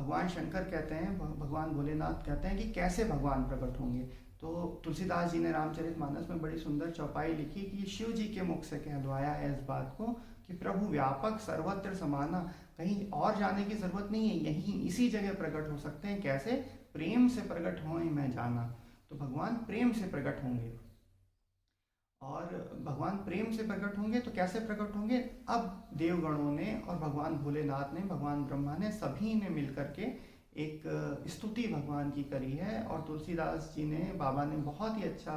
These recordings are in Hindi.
भगवान शंकर कहते हैं, भगवान भोलेनाथ कहते हैं कि कैसे भगवान प्रकट होंगे। तो तुलसीदास जी ने रामचरितमानस में बड़ी सुंदर चौपाई लिखी कि शिव जी के मुख से कहलवाया है इस बात को कि प्रभु व्यापक सर्वत्र समाना, कहीं और जाने की जरूरत नहीं है, यहीं इसी जगह प्रकट हो सकते हैं। कैसे? प्रेम से प्रकट होए मैं जाना। तो भगवान प्रेम से प्रकट होंगे। और भगवान प्रेम से प्रकट होंगे तो कैसे प्रकट होंगे? अब देवगणों ने और भगवान भोलेनाथ ने, भगवान ब्रह्मा ने, सभी ने मिलकर के एक स्तुति भगवान की करी है। और तुलसीदास जी ने, बाबा ने बहुत ही अच्छा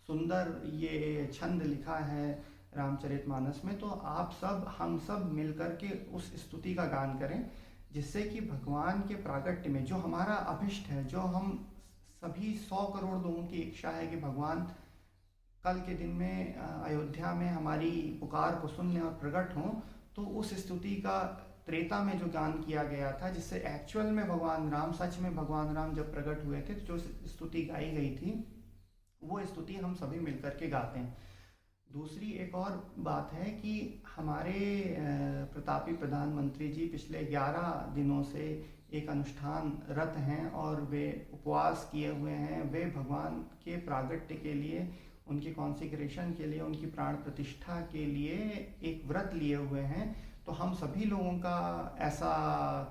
सुंदर ये छंद लिखा है रामचरितमानस में। तो आप सब, हम सब मिलकर के उस स्तुति का गान करें, जिससे कि भगवान के प्रागट्य में जो हमारा अभिष्ट है, जो हम सभी 100 करोड़ लोगों की इच्छा है कि भगवान कल के दिन में अयोध्या में हमारी पुकार को सुन लें और प्रकट हों, तो उस स्तुति का त्रेता में जो गान किया गया था, जिससे एक्चुअल में भगवान राम, सच में भगवान राम जब प्रकट हुए थे, तो जो स्तुति गाई गई थी, वो स्तुति हम सभी मिलकर के गाते हैं। दूसरी एक और बात है कि हमारे प्रतापी प्रधानमंत्री जी पिछले 11 दिनों से एक अनुष्ठान रत हैं और वे उपवास किए हुए हैं। वे भगवान के प्रागट्य के लिए, उनकी कॉन्सिक्रेशन के लिए, उनकी प्राण प्रतिष्ठा के लिए एक व्रत लिए हुए हैं। तो हम सभी लोगों का ऐसा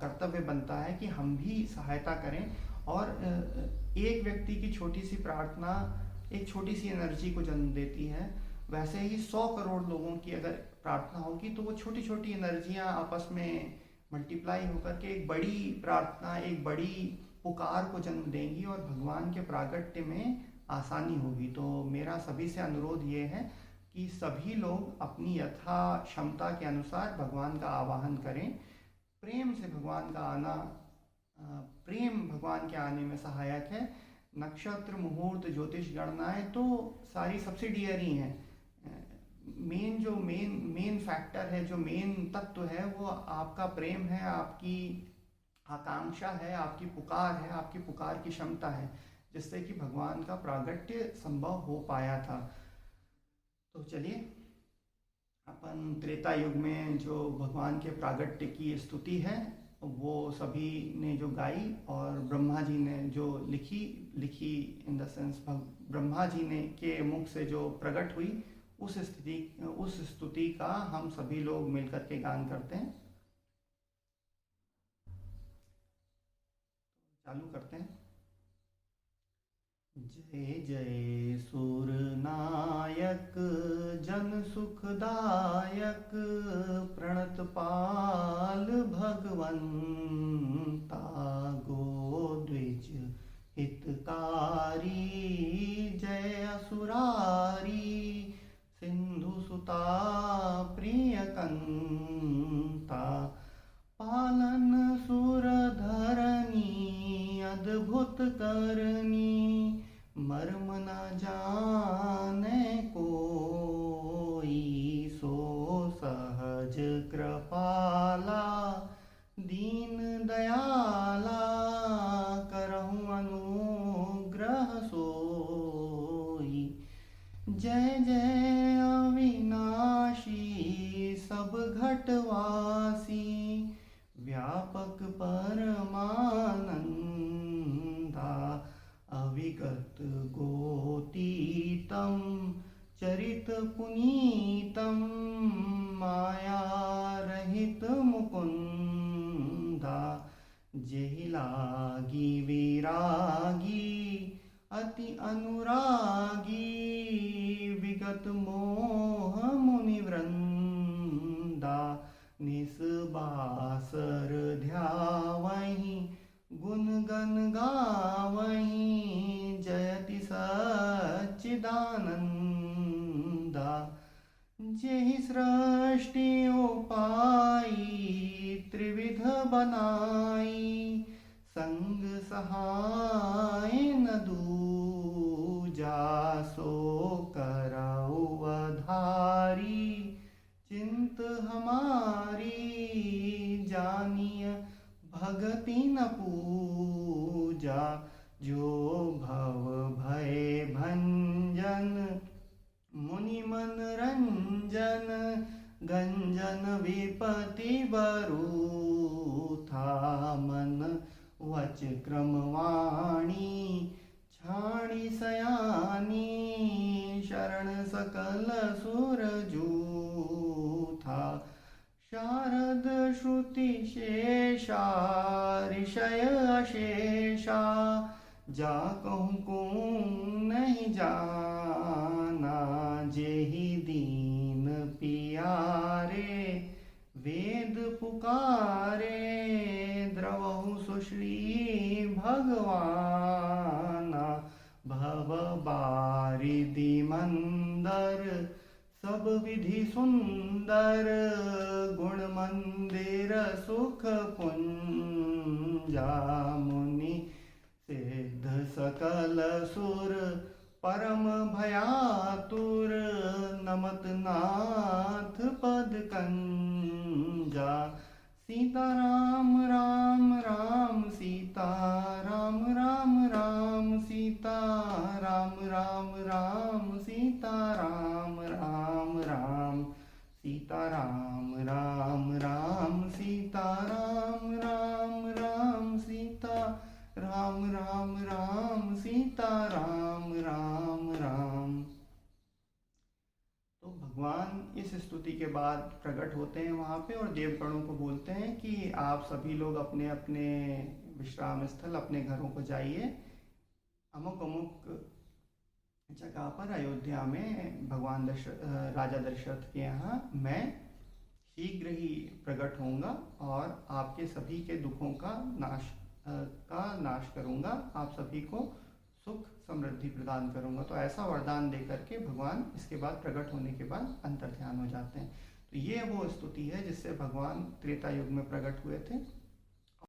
कर्तव्य बनता है कि हम भी सहायता करें। और एक व्यक्ति की छोटी सी प्रार्थना एक छोटी सी एनर्जी को जन्म देती है। वैसे ही 100 करोड़ लोगों की अगर प्रार्थना होगी तो वो छोटी छोटी एनर्जियाँ आपस में मल्टीप्लाई होकर के एक बड़ी प्रार्थना, एक बड़ी पुकार को जन्म देंगी और भगवान के प्रागट्य में आसानी होगी। तो मेरा सभी से अनुरोध ये है कि सभी लोग अपनी यथा क्षमता के अनुसार भगवान का आवाहन करें। प्रेम से भगवान का आना, प्रेम भगवान के आने में सहायक है। नक्षत्र, मुहूर्त, ज्योतिष गणनाएं तो सारी सब्सिडियरी हैं। मेन जो मेन फैक्टर है, जो मेन तत्व है, वो आपका प्रेम है, आपकी आकांक्षा है, आपकी पुकार है, आपकी पुकार की क्षमता है, जिससे कि भगवान का प्रागट्य संभव हो पाया था। तो चलिए, अपन त्रेता युग में जो भगवान के प्रागट्य की स्तुति है वो सभी ने जो गाई और ब्रह्मा जी ने जो लिखी in the sense Brahma ji ने के मुख से जो प्रकट हुई, उस स्तुति का हम सभी लोग मिलकर के गान करते हैं। चालू करते हैं। जय जय सुर नायक, जन सुखदायक, प्रणत पाल भगवंता, गोद्विज हितकारी, जय असुरारी, सिंधु सुता प्रियकंता, पालन सुर धरनी, अद्भुत करनी, मर्म न जाने कोई, सो सहज कृपाला, दीन दयाला, करहु अनुग्रह सोई। जय जय अविनाशी, सब घटवासी, व्यापक परमानंदा, अविगत गोतीतम, चरित पुनीतम, माया रहित मुकुंदा, जेहि लागी विरागी, अति अनुरागी, विगत मोह मुनि वृंदा, निस्बासर ध्यावहि, गुण गण गावहि, जयति सच्चिदानंदा, जेहि सृष्टि उपाई, त्रिविध बनाई, संग सहाय न दूजा, सो करऊ अधारी, चिंत हमारी, जानिय भगति न पूजा, जो भव भय भंजन, मुनि मन रंजन, गंजन विपति बरूथा, मन वच क्रमवाणी छाणी सयानी शरण सकल सुर जूथा शारद श्रुति शेषा ऋषय अशेषा जा कहूँ को नहीं जाना जेहि दीन पियारे वेद पुकारे द्रवहु सुश्री भगवाना भव बारिधि मंदर सब विधि सुंदर गुण मंदिर सुख पुंजा मुनि सिद्ध सकल सुर परम भयातुर नमत नाथ पद कंजा सीता राम राम राम सीता राम राम राम सीता राम राम राम सीता राम राम राम सीता राम राम राम सीता राम राम राम सीता राम राम राम सीता राम राम राम। तो भगवान इस स्तुति के बाद प्रकट होते हैं वहाँ पे और देवगणों को बोलते हैं कि आप सभी लोग अपने अपने विश्राम स्थल अपने घरों को जाइए। अमुक अमुक जगह पर अयोध्या में भगवान राजा दशरथ के यहाँ मैं शीघ्र ही प्रकट होऊंगा और आपके सभी के दुखों का नाश करूंगा, आप सभी को सुख समृद्धि प्रदान करूंगा। तो ऐसा वरदान दे करके भगवान इसके बाद प्रकट होने के बाद अंतर्ध्यान हो जाते हैं। तो ये वो स्तुति है जिससे भगवान त्रेता युग में प्रकट हुए थे।